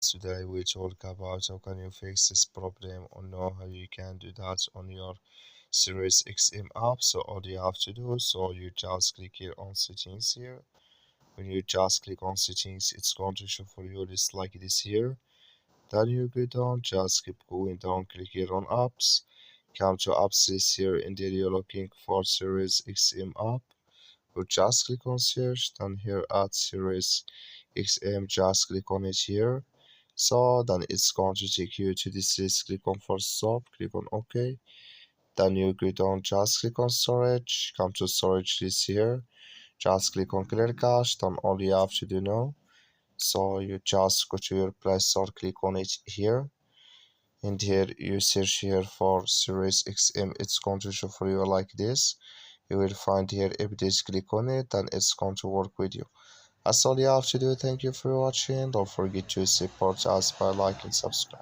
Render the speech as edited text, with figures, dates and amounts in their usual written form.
Today we talk about how can you fix this problem or know how you can do that on your SiriusXM app. So all you have to do, so you just click here on settings here. When you just click on settings, it's going to show for you list like this here. Then you go down, just keep going down, click here on apps. Come to apps list here, and there you're looking for SiriusXM app. You just click on search, then here at SiriusXM, just click on it here. So then it's going to take you to this list. Click on first stop, click on OK. Then you go down, just click on storage, come to storage list here. Just click on clear cache, then all you have to do now. So you just go to your Play Store, click on it here. And here you search here for SiriusXM. It's going to show for you like this. You will find here updates, click on it, and it's going to work with you. That's all you have to do. Thank you for watching. Don't forget to support us by liking and subscribe.